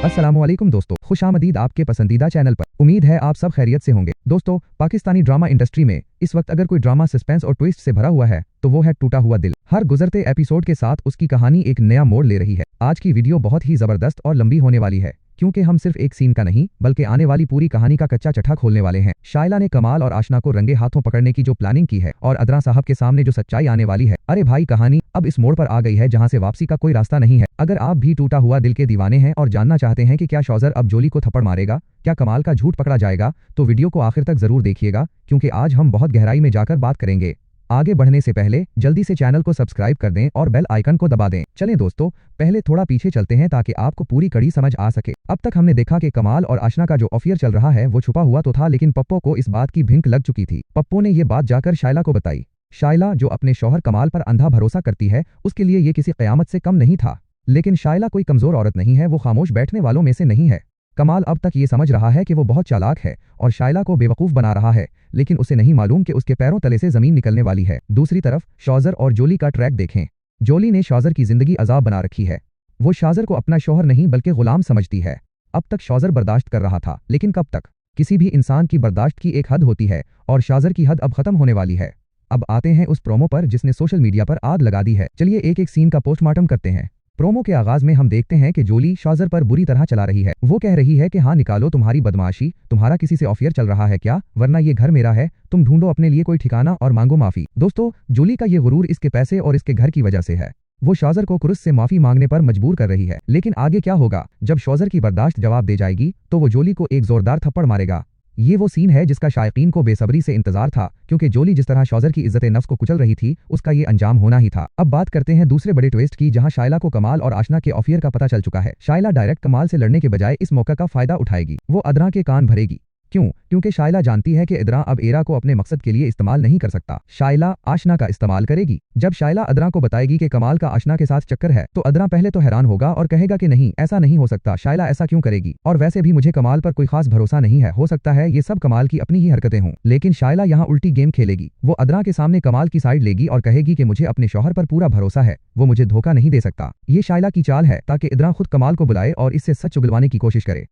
अस्सलामुअलैकुम दोस्तों, खुशामदीद आपके पसंदीदा चैनल पर। उम्मीद है आप सब खैरियत से होंगे। दोस्तों, पाकिस्तानी ड्रामा इंडस्ट्री में इस वक्त अगर कोई ड्रामा सस्पेंस और ट्विस्ट से भरा हुआ है तो वो है टूटा हुआ दिल। हर गुजरते एपिसोड के साथ उसकी कहानी एक नया मोड़ ले रही है। आज की वीडियो बहुत ही जबरदस्त और लंबी होने वाली है, क्योंकि हम सिर्फ एक सीन का नहीं बल्कि आने वाली पूरी कहानी का कच्चा चट्टा खोलने वाले हैं। शाइला ने कमाल और आशना को रंगे हाथों पकड़ने की जो प्लानिंग की है और अदरा साहब के सामने जो सच्चाई आने वाली है, अरे भाई कहानी अब इस मोड़ पर आ गई है जहां से वापसी का कोई रास्ता नहीं है। अगर आप भी टूटा हुआ दिल के दीवाने हैं और जानना चाहते हैं कि क्या शौजर अब जोली को थप्पड़ मारेगा, क्या कमाल का झूठ पकड़ा जाएगा, तो वीडियो को आखिर तक जरूर देखिएगा, क्योंकि आज हम बहुत गहराई में जाकर बात करेंगे। आगे बढ़ने से पहले जल्दी से चैनल को सब्सक्राइब कर दें और बेल आइकन को दबा दें। चलें दोस्तों, पहले थोड़ा पीछे चलते हैं ताकि आपको पूरी कड़ी समझ आ सके। अब तक हमने देखा कि कमाल और आशना का जो अफेयर चल रहा है वो छुपा हुआ तो था, लेकिन पप्पो को इस बात की भिंक लग चुकी थी। पप्पो ने ये बात जाकर शाइला को बताई। शाइला जो अपने शौहर कमाल पर अंधा भरोसा करती है, उसके लिए ये किसी कयामत से कम नहीं था। लेकिन शाइला कोई कमजोर औरत नहीं है, वो खामोश बैठने वालों में से नहीं है। कमाल अब तक ये समझ रहा है कि वो बहुत चालाक है और शाइला को बेवकूफ बना रहा है, लेकिन उसे नहीं मालूम कि उसके पैरों तले से जमीन निकलने वाली है। दूसरी तरफ शौजर और जोली का ट्रैक देखें। जोली ने शौजर की जिंदगी अजाब बना रखी है। वो शौजर को अपना शौहर नहीं बल्कि गुलाम समझती है। अब तक शौजर बर्दाश्त कर रहा था, लेकिन कब तक? किसी भी इंसान की बर्दाश्त की एक हद होती है और शौजर की हद अब खत्म होने वाली है। अब आते हैं उस प्रोमो पर जिसने सोशल मीडिया पर आग लगा दी है। चलिए एक एक सीन का पोस्टमार्टम करते हैं। प्रोमो के आगाज में हम देखते हैं कि जोली शौजर पर बुरी तरह चला रही है। वो कह रही है कि हाँ निकालो तुम्हारी बदमाशी, तुम्हारा किसी से अफेयर चल रहा है क्या, वरना ये घर मेरा है, तुम ढूंढो अपने लिए कोई ठिकाना और मांगो माफी। दोस्तों, जोली का ये गुरूर इसके पैसे और इसके घर की वजह से है। वो शौजर को कुरुस से माफी मांगने पर मजबूर कर रही है। लेकिन आगे क्या होगा? जब शौजर की बर्दाश्त जवाब दे जाएगी तो वो जोली को एक जोरदार थप्पड़ मारेगा। ये वो सीन है जिसका शायकीन को बेसब्री से इंतजार था, क्योंकि जोली जिस तरह शौजर की इज्जत नफ्स को कुचल रही थी, उसका ये अंजाम होना ही था। अब बात करते हैं दूसरे बड़े ट्विस्ट की, जहां शाइला को कमाल और आशना के अफेयर का पता चल चुका है। शाइला डायरेक्ट कमाल से लड़ने के बजाय इस मौका का फायदा उठाएगी। वो अदरा के कान भरेगी। क्यों? क्योंकि शाइला जानती है कि अदरा अब एरा को अपने मकसद के लिए इस्तेमाल नहीं कर सकता। शाइला आशना का इस्तेमाल करेगी। जब शाइला अदरा को बताएगी कि कमाल का आशना के साथ चक्कर है, तो अदरा पहले तो हैरान होगा और कहेगा कि नहीं, ऐसा नहीं हो सकता, शाइला ऐसा क्यों करेगी, और वैसे भी मुझे कमाल पर कोई खास भरोसा नहीं है, हो सकता है ये सब कमाल की अपनी ही हरकतें हों। लेकिन शाइला यहाँ उल्टी गेम खेलेगी। वो अदरा के सामने कमाल की साइड लेगी और कहेगी कि मुझे अपने शौहर पर पूरा भरोसा है, वो मुझे धोखा नहीं दे सकता। ये शाइला की चाल है ताकि अदरा खुद कमाल को बुलाए और इससे सच उगलवाने की कोशिश करे।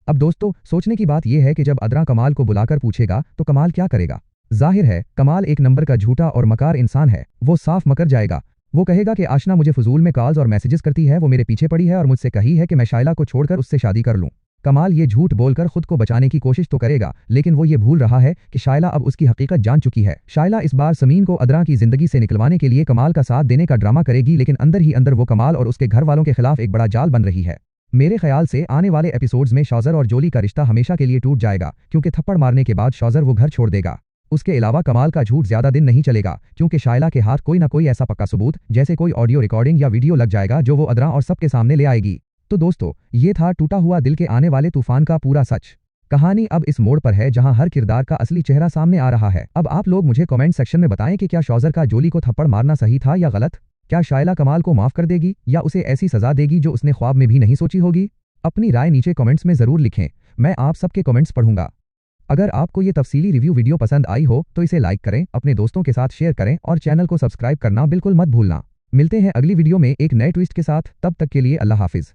अब दोस्तों, सोचने की बात यह है कि जब अदरा कमाल को बुलाकर पूछेगा तो कमाल क्या करेगा? जाहिर है कमाल एक नंबर का झूठा और मकार इंसान है। वो साफ मकर जाएगा। वो कहेगा कि आशना मुझे फजूल में कॉल्स और मैसेजेस करती है, वो मेरे पीछे पड़ी है और मुझसे कही है कि मैं शाइला को छोड़कर उससे शादी कर लूं। कमाल ये झूठ बोलकर खुद को बचाने की कोशिश तो करेगा, लेकिन वो ये भूल रहा है कि शाइला अब उसकी हकीकत जान चुकी है। शाइला इस बार समीन को अदरा की जिंदगी से निकलवाने के लिए कमाल का साथ देने का ड्रामा करेगी, लेकिन अंदर ही अंदर वो कमाल और उसके घर वालों के खिलाफ एक बड़ा जाल बन रही है। मेरे ख्याल से आने वाले एपिसोड्स में शौजर और जोली का रिश्ता हमेशा के लिए टूट जाएगा, क्योंकि थप्पड़ मारने के बाद शौजर वो घर छोड़ देगा। उसके अलावा कमाल का झूठ ज्यादा दिन नहीं चलेगा, क्योंकि शाइला के हाथ कोई ना कोई ऐसा पक्का सबूत, जैसे कोई ऑडियो रिकॉर्डिंग या वीडियो लग जाएगा, जो वो अदरा और सबके सामने ले आएगी। तो दोस्तों, ये था टूटा हुआ दिल के आने वाले तूफान का पूरा सच। कहानी अब इस मोड़ पर है जहां हर किरदार का असली चेहरा सामने आ रहा है। अब आप लोग मुझे कमेंट सेक्शन में बताएं कि क्या शौजर का जोली को थप्पड़ मारना सही था या गलत? क्या शाइला कमाल को माफ कर देगी या उसे ऐसी सजा देगी जो उसने ख्वाब में भी नहीं सोची होगी? अपनी राय नीचे कमेंट्स में जरूर लिखें, मैं आप सबके कमेंट्स पढ़ूंगा। अगर आपको ये तफसीली रिव्यू वीडियो पसंद आई हो तो इसे लाइक करें, अपने दोस्तों के साथ शेयर करें और चैनल को सब्सक्राइब करना बिल्कुल मत भूलना। मिलते हैं अगली वीडियो में एक नए ट्विस्ट के साथ, तब तक के लिए अल्लाह हाफिज।